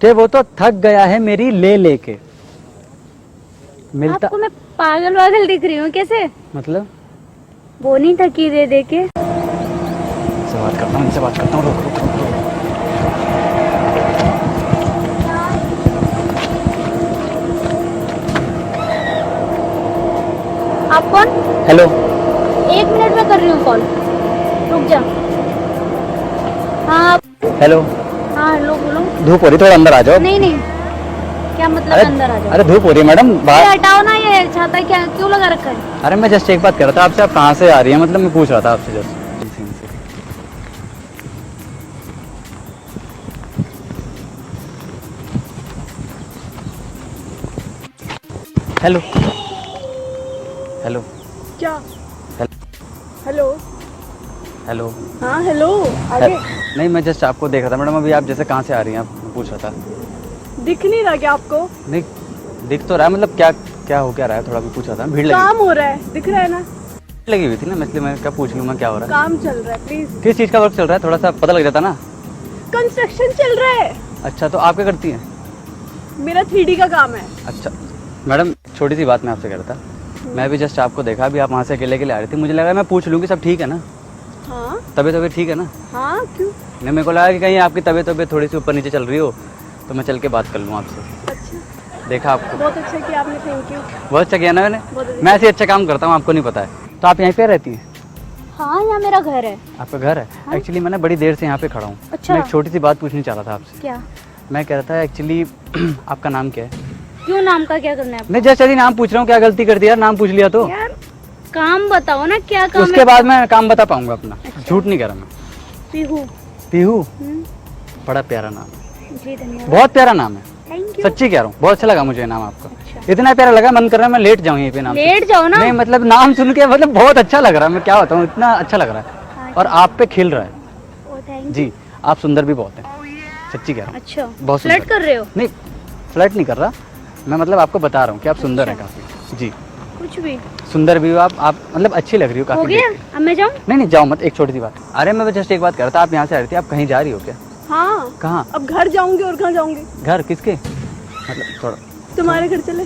कि वो तो थक गया है मेरी ले लेके। मिलता आपको मैं पागल वागल दिख रही हूँ कैसे? मतलब वो नहीं थकी दे दे के। इनसे बात करता हूँ, इनसे बात करता हूँ, रुक रुक रुक रुक। आप कौन? हेलो। 1 मिनट में कर रही हूँ कॉल, रुक जा। हाँ हेलो। हाँ हेलो बोलो। धूप हो रही, थोड़ा अंदर आ जाओ। नहीं नहीं, क्या मतलब अरे अंदर आ जाओ? अरे धूप हो रही है मैडम, ये बाहर। हटाओ ना, ये छाता क्या क्यों लगा रखा है? अरे मैं जस्ट एक बात कर रहा था आपसे, आप कहाँ से आ रही है, मतलब मैं पूछ रहा था आपसे जस्ट। हेलो हेलो क्या? Hello hello. हेलो। हाँ हेलो, आगे। नहीं मैं जस्ट आपको देख रहा था मैडम, अभी आप जैसे कहाँ से आ रही हैं, आप पूछ रहा था। दिख नहीं रहा क्या आपको? नहीं दिख तो रहा है, मतलब क्या क्या हो क्या रहा है, थोड़ा भी पूछ रहा था। भीड़ काम हो रहा है, दिख रहा है ना? लगी हुई थी ना, इसलिए मैं क्या पूछ लूँ मैं क्या हो रहा है। काम चल रहा है, प्लीज। किस चीज़ का वर्क चल रहा है, थोड़ा सा पता लग जाता ना। कंस्ट्रक्शन चल रहा है। अच्छा तो आप क्या करती हैं? मेरा 3D का काम है। अच्छा मैडम, छोटी सी बात मैं आपसे कह रहा था। मैं भी जस्ट आपको देखा, अभी आप वहाँ से अकेले आ रही थी, मुझे लगा मैं पूछ लूँ कि सब ठीक है ना, हाँ तबीयत ठीक है ना। हाँ, क्यों? नहीं मेरे को लगा कि कहीं आपकी तबीयत थोड़ी सी ऊपर नीचे चल रही हो, तो मैं चल के बात कर लूँ आपसे। अच्छा, देखा आपको, बहुत अच्छा किया आपने, थैंक यू। बहुत अच्छा किया ना मैंने। बहुत अच्छा। मैं ऐसे अच्छा काम करता हूँ, आपको नहीं पता है। तो आप यहीं पे रहती हैं? हाँ यहाँ मेरा घर है। आपका घर है? हाँ? एक्चुअली मैं ना बड़ी देर से यहाँ पे खड़ा हूँ। अच्छा। मैं एक छोटी सी बात पूछनी चाह रहा था आपसे। क्या? मैं कह रहा था एक्चुअली आपका नाम क्या है? क्यों नाम का क्या करना है आपको? नहीं जस्ट यदि नाम पूछ रहा हूँ, क्या गलती कर दिया, नाम पूछ लिया तो? यार काम बताओ ना, क्या काम उसके है? बाद मैं काम बता पाऊंगा अपना। अच्छा। झूठ नहीं कह रहा मैं। पीहू। पीहू? हम्म, बड़ा प्यारा नाम है, जी धन्यवाद। बहुत प्यारा नाम है, थैंक यू। सच्ची कह रहा हूँ, बहुत अच्छा लगा मुझे नाम आपका। अच्छा। इतना प्यारा लगा, मन कर रहा है मैं लेट जाऊँ यहीं पे नाम से। लेट जाओ ना। नहीं मतलब नाम सुन के मतलब बहुत अच्छा लग रहा है, मैं क्या बताऊँ, इतना अच्छा लग रहा है। हाँ, और आप पे खिल रहा है ओ थैंक यू। जी। आप सुंदर भी बहुत हैं, सच्ची कह रहा हूँ। अच्छा, बहुत फ्लर्ट सुंदर। कर रहे हो? नहीं फ्लर्ट नहीं कर रहा मैं, मतलब आपको बता रहा हूँ कि आप सुंदर हैं अच्छा। काफी जी। कुछ भी सुंदर भी हो आप मतलब अच्छी लग रही हो हो काफी। गया, अब मैं जाऊँ? नहीं जाओ मत, एक छोटी सी बात। अरे मैं जस्ट एक बात कर रहा था, आप यहाँ से आ रही थी, आप कहीं जा रही हो क्या? हाँ। कहाँ? अब घर जाऊंगी, और कहाँ जाऊंगी? घर किसके, मतलब थोड़ा तुम्हारे घर चले?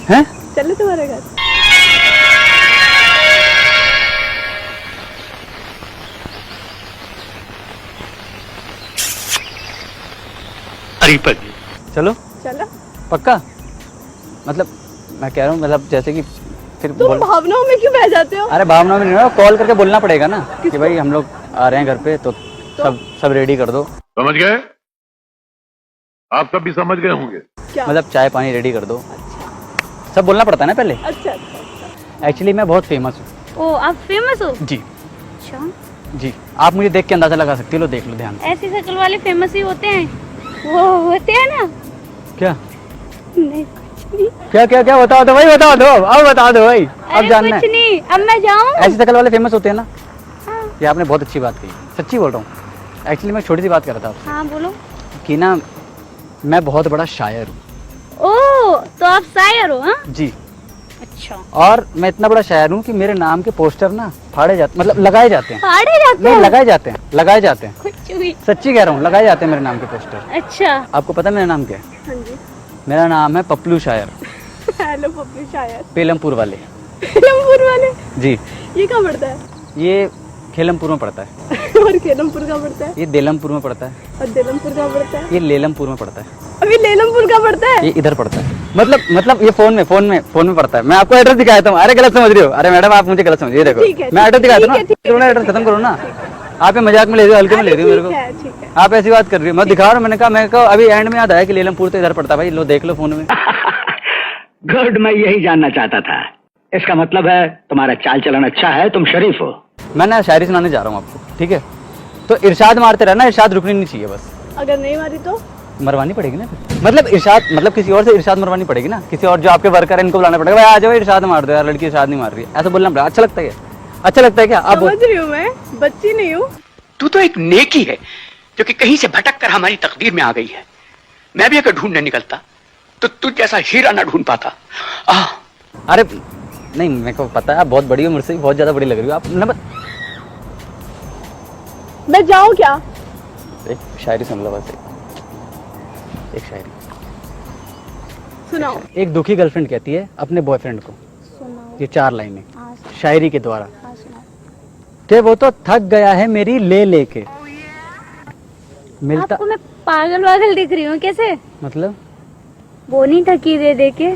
हैं? चले तुम्हारे घर? चलो चलो। पक्का, मतलब मैं कह रहा हूँ, मतलब जैसे कि फिर तुम भावनाओं में क्यों बह जाते हो? अरे भावना में नहीं हो, कॉल करके बोलना पड़ेगा ना कि भाई हम लोग आ रहे हैं घर पे, तो सब रेडी कर दो। समझ गए? आप सब भी समझ गए होंगे। क्या? मतलब चाय पानी रेडी कर दो, सब बोलना पड़ता है ना पहले। अच्छा अच्छा। एक्चुअली मैं बहुत फेमस हूँ। ओ आप फेमस हो? जी अच्छा, जी, आप मुझे देख के अंदाजा लगा सकती हो, लो देख लो ध्यान से। ऐसी शक्ल वाले फेमस ही होते हैं, वो होते हैं ना। क्या नहीं कुछ नहीं। क्या क्या क्या बता दो भाई, बता दो अब, बता दो भाई, अब अरे जानना कुछ है। नहीं, अब मैं जाऊँ? ऐसी शक्ल वाले फेमस होते हैं ना। हाँ ये आपने बहुत अच्छी बात कही, सच्ची बोल रहा हूँ। एक्चुअली मैं छोटी सी बात कर रहा था आपसे हाँ बोलो। कि ना मैं बहुत बड़ा शायर हूँ। ओ तो आप शायर हो? हाँ जी, अच्छा। और मैं इतना बड़ा शायर हूँ कि मेरे नाम के पोस्टर ना फाड़े जाते, मतलब लगाए जाते हैं। फाड़े जाते नहीं हैं? लगाए जाते हैं, लगाए जाते हैं, कुछ भी। सच्ची कह रहा हूँ, लगाए जाते हैं मेरे नाम के पोस्टर। अच्छा, आपको पता है मेरा नाम क्या है? हाँ जी। मेरा नाम है पपलू शायर, हेलो पप्पू शायर। पेलमपुर वाले। खेलमपुर वाले? जी, ये कहाँ पड़ता है? ये खेलमपुर में पड़ता है, और खेलमपुर कहाँ पड़ता है? ये देलमपुर में पड़ता है, और देलमपुर कहाँ पड़ता है? ये लेलमपुर में पड़ता है, अभी लेलमपुर कहाँ पड़ता है? ये इधर पड़ता है। मतलब ये फोन में पड़ता है। मैं आपको एड्रेस दिखाता हूँ। अरे गलत समझ रही हो, अरे मैडम आप मुझे गलत समझ रही हो, देखो ठीक है, मैं एड्रेस दिखाता हूँ ठीक है, ना, एड्रेस खत्म करो ना। आप ये मजाक में ले रही हो, हल्के में ले रही हो मेरे को। ठीक है, ठीक है। आप ऐसी बात कर रही हो, मैं दिखा रहा हूँ, मैंने कहा अभी एंड में याद आया कि लेलमपुर तो इधर पड़ता है भाई, लो देख लो फोन में। गुड, मैं यही जानना चाहता था। इसका मतलब है तुम्हारा चाल चलन अच्छा है, तुम शरीफ हो। मैं ना शायरी सुनाने जा रहा हूँ आपको, ठीक है? तो इरशाद मारते रहना, इरशाद रुकनी नहीं चाहिए बस। अगर नहीं मारी तो? मरवानी पड़ेगी ना फिर, मतलब इरशाद, मतलब किसी और से इरशाद मरवानी पड़ेगी ना, किसी और जो आपके वर्कर है इनको बुलाना पड़ेगा, भाई आ जाओ इरशाद मार दो यार, लड़की इरशाद नहीं मार रही है, ऐसा बोलना पड़ेगा। अच्छा लगता है क्या? अच्छा लगता है क्या? आप समझ रही हूँ, मैं बच्ची नहीं हूँ। तू तो एक नेकी है जो कि कहीं से भटक कर हमारी तकदीर में आ गई है। मैं भी अगर ढूंढने निकलता तो तुझ जैसा हीरा ना ढूंढ पाता। अरे नहीं, मेरे को पता है आप बहुत बड़ी हो, मुझसे भी बहुत ज्यादा बड़ी लग रही हो आप ना। मैं जाऊँ क्या? एक शायरी सुन लो बस। एक शायरी। सुनाओ। एक दुखी गर्लफ्रेंड कहती है अपने बॉयफ्रेंड को, सुनाओ। ये 4 लाइनें हाँ शायरी के द्वारा, हाँ सुनाओ। कि वो तो थक गया है मेरी ले लेके। मिलता आपको मैं पागल वागल दिख रही हूँ कैसे? मतलब वो नहीं थकी दे दे के।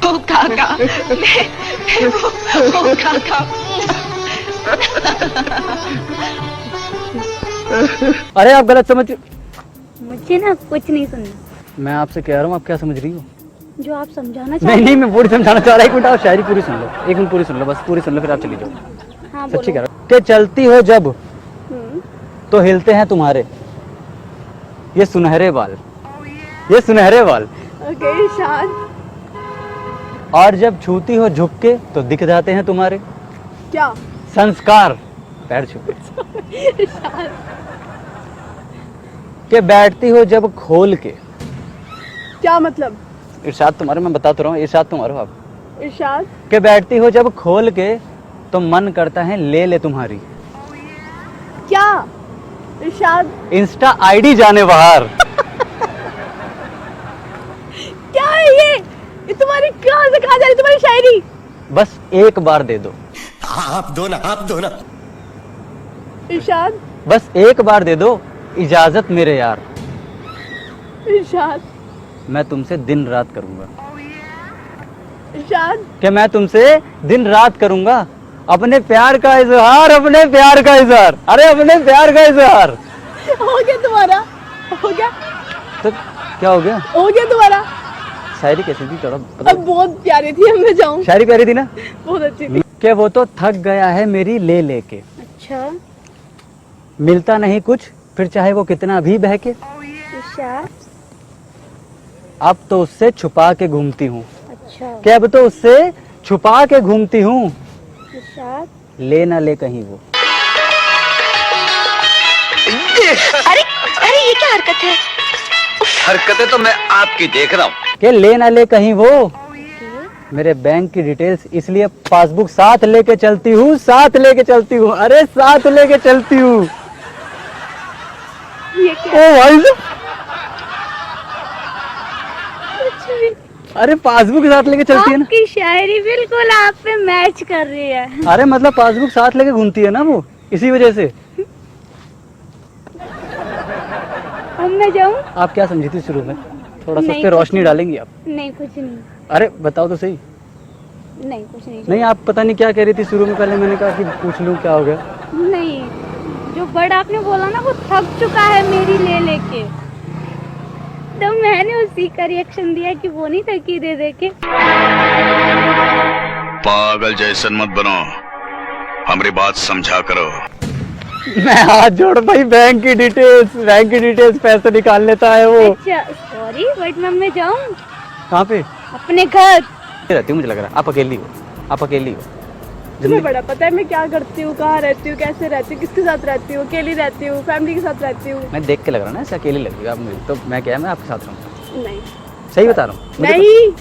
अरे आप गलत समझ, मुझे ना कुछ नहीं सुनना, मैं आपसे कह रहा हूँ, आप क्या समझ रही हो? जो आप समझाना नहीं चाहते नहीं, मैं पूरी समझाना चाह रहा हूँ। 1 मिनट आप शायरी पूरी सुन लो, 1 मिनट पूरी सुन लो, बस पूरी सुन लो फिर आप चली जाओ। हाँ सच्ची कह बोलो। रहा हूँ। कि चलती हो जब हम्म, तो हिलते हैं तुम्हारे ये सुनहरे बाल, ये सुनहरे बाल, ओके इरशाद। और जब छूती हो झुक के तो दिख जाते हैं तुम्हारे क्या? संस्कार, पैर छू के। कि बैठती हो जब खोल के, क्या मतलब? इरशाद तुम्हारे, मैं बता तो रहा हूँ, इरशाद तुम्हारे आप। इरशाद। कि बैठती हो जब खोल के तो मन करता है ले ले तुम्हारी क्या? इरशाद। इंस्टा आईडी जाने बाहर। क्या है ये तुम्हारी कहाँ से कहाँ जा रही तुम्हारी शायरी? बस एक बार दे दो, आप दो ना। इरशाद। बस एक बार दे दो इजाजत मेरे यार, इरशाद। मैं तुमसे दिन रात करूंगा। इरशाद। कि मैं तुमसे दिन रात करूंगा अपने प्यार का इजहार, अपने प्यार का इजहार, अरे अपने प्यार का इजहार। हो गया तुम्हारा? हो गया? तो क्या हो गया? हो गया तुम्हारा? शायरी कैसी थी थोड़ा अब बहुत प्यारी थी, अब मैं जाऊँ? शायरी प्यारी थी ना? बहुत अच्छी थी। कि वो तो थक गया है मेरी ले लेके, अच्छा मिलता नहीं कुछ फिर चाहे वो कितना भी बहके, इरशाद। अब तो उससे छुपा के घूमती हूँ, अच्छा कि अब तो उससे छुपा के घूमती हूँ, इरशाद। ले ना ले कहीं वो। अरे अरे ये क्या हरकत है? हरकतें तो मैं आपकी देख रहा हूँ। कि ले ना ले कहीं वो, मेरे बैंक की डिटेल्स इसलिए पासबुक साथ लेके चलती हूँ, साथ लेके चलती हूँ, अरे साथ लेके चलती हूँ। ये क्या? ओ भाई साहब, अरे पासबुक साथ लेके चलती है ना? आपकी शायरी बिल्कुल आप पे मैच कर रही है। अरे मतलब पासबुक साथ लेके घूमती है ना वो, इसी वजह से। अब मैं जाऊँ? आप क्या समझी थी शुरू में? थोड़ा सा उस नहीं, पे रोशनी डालेंगी आप? नहीं कुछ नहीं, अरे बताओ तो सही। नहीं कुछ नहीं। नहीं आप पता नहीं क्या कह रही थी शुरू में, पहले मैंने कहा कि पूछ लूं क्या हो गया। नहीं, जो वर्ड आपने बोला ना वो थक चुका है मेरी ले लेके, तो मैंने उसी का रिएक्शन दिया कि वो नहीं थकी दे दे के। पागल जैसन मत बनो, हमारी बात समझा करो। मैं हाथ जोड़ भाई, बैंक की डिटेल्स पैसे निकाल लेता है वो। अच्छा सॉरी बट मैं जाऊँ कहाँ पे अपने घर? रहती हूँ? मुझे लग रहा है आप अकेली हो, आप अकेली हो। तुम्हें बड़ा पता है मैं क्या करती हूँ, कहाँ रहती हूँ, कैसे रहती हूँ, किसके साथ रहती हूँ, अकेली रहती हूँ, फैमिली के साथ रहती हूँ? मैं देख के लग रहा है ना ऐसे अकेली लग रही है आप मुझे, तो मैं क्या है, मैं आपके साथ रहूँगा। नहीं। सही बता रहा हूँ। नहीं।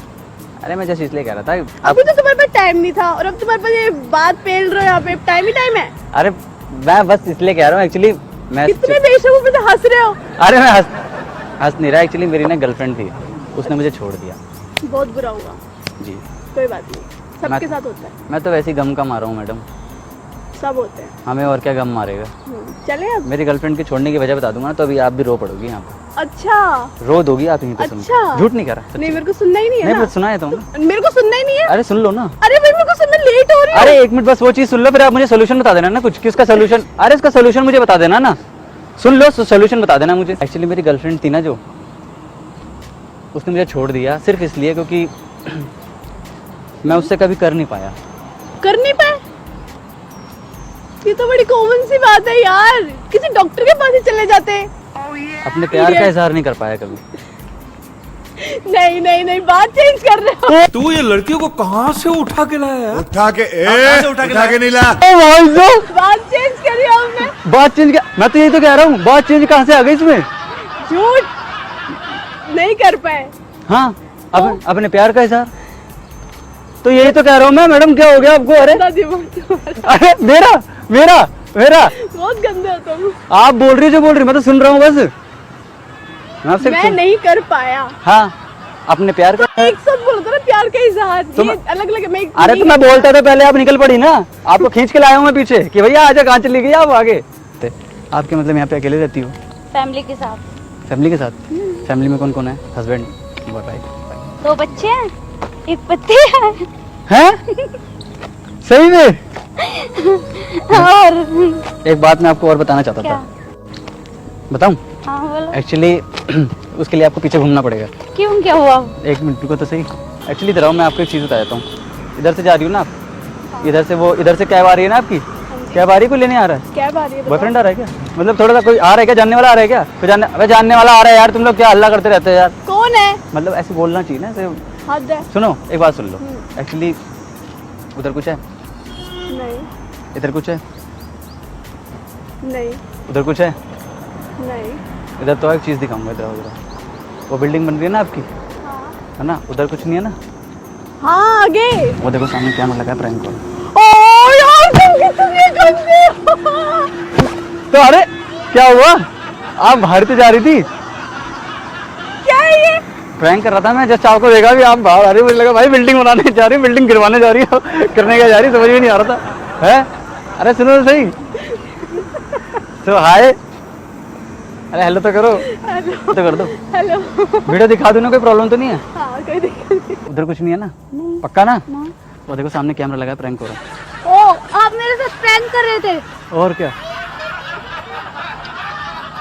अरे मैं जैसे इसलिए कह रहा था अभी तो तुम्हारे पास टाइम नहीं था और अब तुम्हारे पास ये बात पेल रहे हो, यहाँ पे टाइम ही टाइम है। अरे मैं बस इसलिए कह रहा हूँ एक्चुअली मैं कितने बेशर्मों पे तो हंस रहे हो। अरे मैं हंस नहीं रहा, एक्चुअली मेरी ना गर्लफ्रेंड थी, उसने मुझे छोड़ दिया। बहुत बुरा हुआ। जी कोई बात नहीं, सबके मैं- साथ होता है, मैं तो वैसे ही गम का मारा हूँ मैडम, सब होते हैं। हमें और क्या गम मारेगा। चले अब। मेरी गर्लफ्रेंड के छोड़ने की वजह बता दूंगा ना, तो अभी आप भी रो पड़ोगी यहाँ पे, अच्छा। रो दोगी आप यहीं पे सुन के। अच्छा। झूठ नहीं कह रहा सच्ची। नहीं मेरे को सुनना ही नहीं है नहीं ना। बस सुनाए तो ना। मेरे को सुनना ही नहीं है। अरे सुन लो ना। अरे भाई मेरे को सुनना लेट हो रही है। अरे 1 मिनट बस वो चीज सुन लो, फिर आप मुझे सोल्यूशन बता देना ना कुछ, किसका सोल्यूशन। अरे इसका सोल्यूशन मुझे बता देना ना, सुन लो सोल्यूशन बता देना मुझे। एक्चुअली मेरी गर्लफ्रेंड थी ना जो, उसने मुझे छोड़ दिया सिर्फ इसलिए क्योंकि मैं उससे कभी कर नहीं पाया। कर नहीं पाए? ये तो बड़ी कॉमन सी बात है यार, किसी डॉक्टर के पास ही चले जाते। अपने प्यार का इजहार नहीं कर पाया कभी। नहीं नहीं नहीं, बात चेंज कर रहे हो। तू ये लड़कियों को कहाँ से उठा के लाया है? उठा के उठा के नहीं ला। ओ भाई साहब, बात चेंज करी हमने। बात चेंज मैं तो यही तो कह रहा हूँ, बात चेंज कहाँ से आ गई इसमें? झूठ नहीं कर पाए। हाँ अपने प्यार का इजहार, तो यही तो कह रहा हूँ मैं। मैडम क्या हो गया आपको? अरे बड़ा दिमाग तुम्हारा। अरे मेरा मेरा मेरा बहुत गंदे हो तुम। आप बोल रही हो जो बोल रही, मैं तो सुन रहा हूँ बस। मैं आपसे मैं नहीं कर पाया। हाँ अपने प्यार का एक साथ बोलो तो ना प्यार का इजहार, तुम- ये अलग अलग है। मैं अरे तो मैं बोलता था पहले, आप निकल पड़ी ना, आपको खींच के लाया हूँ मैं पीछे कि भैया आजा, कहाँ चली गई आप आगे। आपके मतलब यहाँ पे अकेले रहती हो? फैमिली के साथ। फैमिली के साथ? फैमिली में कौन कौन है? Husband, wife? 2 बच्चे हैं, एक पति है। हैं? सही में? और एक बात मैं आपको और बताना चाहता क्या? था, बताऊं? हाँ बोलो। एक्चुअली उसके लिए आपको पीछे घूमना पड़ेगा। क्यों, क्या हुआ? एक मिनट रुको तो सही। एक्चुअली इधर आओ, मैं आपको एक चीज़ बता देता हूँ। इधर से जा रही हूँ ना आप, इधर से वो, इधर से कैब आ रही है ना आपकी, कैब आ रही है, कोई लेने आ रहा है? क्या बात है? बॉयफ्रेंड आ रहा है क्या? मतलब थोड़ा सा कोई आ रहा है क्या, जानने वाला आ रहा है क्या? कोई जानने वाला आ रहा है यार, तुम लोग क्या हल्ला करते रहते हो यार। कौन है? मतलब ऐसे बोलना चाहिए ना, ऐसे। हद है। सुनो एक बात सुन लो, एक्चुअली उधर कुछ है, नहीं इधर कुछ है, नहीं उधर कुछ है, नहीं। इधर तो एक चीज़ दिखाऊंगा, इधर उधर वो बिल्डिंग बन रही है ना आपकी, है ना, उधर कुछ नहीं है ना? हाँ आगे। वो देखो सामने कैमरा लगा है, प्रैंक कॉल। ओ यार तुम कितने गंदे हो। तो अरे क्या हुआ, आप बाहर तो जा रही थी? क्या है ये? प्रैंक कर रहा था मैं, जस्ट आपको देखा भी आप बाहर आ रही, मुझे लगा भाई बिल्डिंग बनाने जा रही, बिल्डिंग गिरवाने जा रही हो, करने का जा रही, समझ में नहीं आ रहा था है। अरे सुनो तो सही, तो हाय, अरे हेलो तो करो, हेलो तो कर दो, हेलो। वीडियो दिखा दो ना, कोई प्रॉब्लम तो नहीं है? हाँ कोई दिक्कत नहीं। उधर कुछ नहीं है ना? पक्का ना? वो देखो सामने कैमरा लगा है, प्रैंक हो रहा है। ओ, आप मेरे साथ प्रैंक कर रहे थे? और क्या?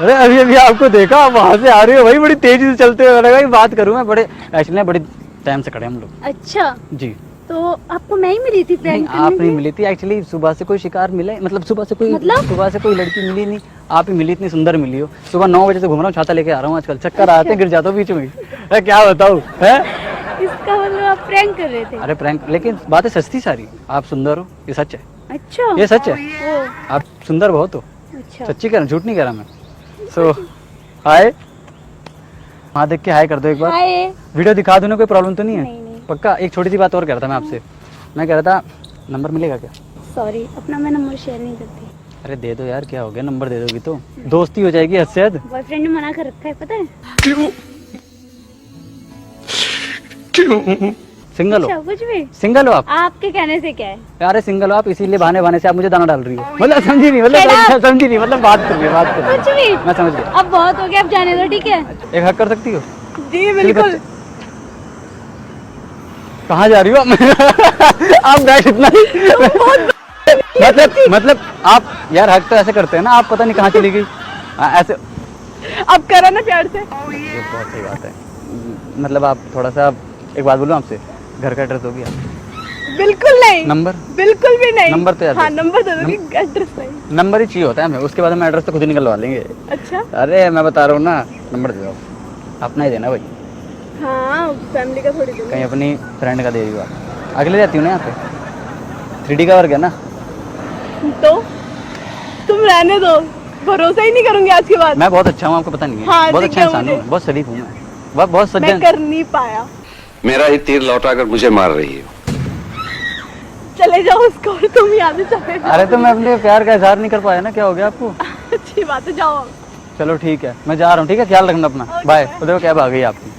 अरे अभी अभी आपको देखा, आप वहां से आ रही हो भाई, बड़ी तेजी से चलते हुए, लगा कि बात करूं मैं, बड़े एक्चुअली बड़ी टाइम से खड़े हम लोग। अच्छा, जी तो आपको मैं ही मिली थी नहीं, प्रैंक आप करने नहीं के? मिली थी एक्चुअली, सुबह से कोई शिकार मिले, मतलब सुबह से कोई, मतलब? सुबह से कोई लड़की मिली नहीं, आप ही मिली, इतनी सुंदर मिली हो। सुबह 9 बजे से घूम रहा हूँ, छाता लेके आ रहा हूँ, आजकल चक्कर आते हैं, गिर जाता हूँ बीच में। अरे क्या बताऊँ है। इसका मतलब आप प्रैंक कर रहे थे? अरे प्रैंक, लेकिन बातें सच थी सारी, आप सुंदर हो, ये सच है, अच्छा, ये सच है, ओ, आप सुंदर बहुत हो, अच्छा। सच्ची कह रहा हूँ, झूठ नहीं कह रहा मैं। सो हाय, वहाँ देख के हाय कर दो एक बार, हाय। वीडियो दिखा दूँ ना, कोई प्रॉब्लम तो नहीं है? नहीं, नहीं। पक्का। एक छोटी सी बात और कह रहा था मैं आपसे, मैं कह रहा था नंबर मिलेगा क्या? सॉरी, अपना मैं नंबर शेयर नहीं करती। अरे दे दो यार, क्या हो गया, नंबर दे दोगी तो दोस्ती हो जाएगी, हद से हद। बॉयफ्रेंड ने मना कर रखा है, पता है? क्यों? सिंगल अच्छा, हो? कुछ भी? सिंगल हो आप? आपके कहने से क्या है? अरे सिंगल हो आप, इसीलिए बहाने बहाने से आप मुझे दाना डाल रही हो, मतलब समझी नहीं, मतलब समझी नहीं, मतलब बात कर रही है, बात कर रही कुछ भी? है, मैं समझ गया। अब बहुत हो गया, अब जाने दो, ठीक है? एक हक कर सकती हो? जी बिल्कुल। कहाँ जा रही हो आप बैठ इतना ही मतलब आप यार हक तो ऐसे करते हैं ना, आप पता नहीं कहाँ चली गई। ऐसे अब करा ना प्यार से। ये बहुत सही बात है, मतलब आप थोड़ा सा, एक बात बोलूं आपसे, घर का एड्रेस दोगी आप? बिल्कुल नहीं। नंबर? बिल्कुल भी नहीं। नंबर तो याद हाँ है। नंबर दे दोगी, एड्रेस नहीं। नंबर ही चाहिए होता है हमें, उसके बाद हम एड्रेस तो खुद ही निकलवा लेंगे। अच्छा अरे मैं बता रहा हूँ ना, नंबर दे दो, अपना ही देना भाई, हाँ, फैमिली का थोड़ी दूंगी। कहीं अपनी फ्रेंड का दे रही हो आप। अगले रहती हूँ ना यहाँ पे, 3D का वर्क है ना। तो तुम रहने दो, भरोसा ही नहीं करूंगी आज के बाद। मैं बहुत अच्छा हूँ, आपको पता नहीं है। हाँ, बहुत दिख अच्छा गया इंसान हूँ, मुझे। बहुत शरीफ हूँ मैं, बहुत मैं सज्जन। कर नहीं पाया। मेरा ही तीर लौटा कर मुझे मार रही हो। चले जाओ उसको, और तुम यहाँ से चले जाओ। अरे तो मैं अपने प्यार का इजहार नहीं कर पाया ना, क्या हो गया आपको? अच्छी बात है, जाओ। चलो ठीक है, मैं जा रहा हूँ, ठीक है, ख्याल रखना अपना, बाय। देखो कैब आ गई आपकी।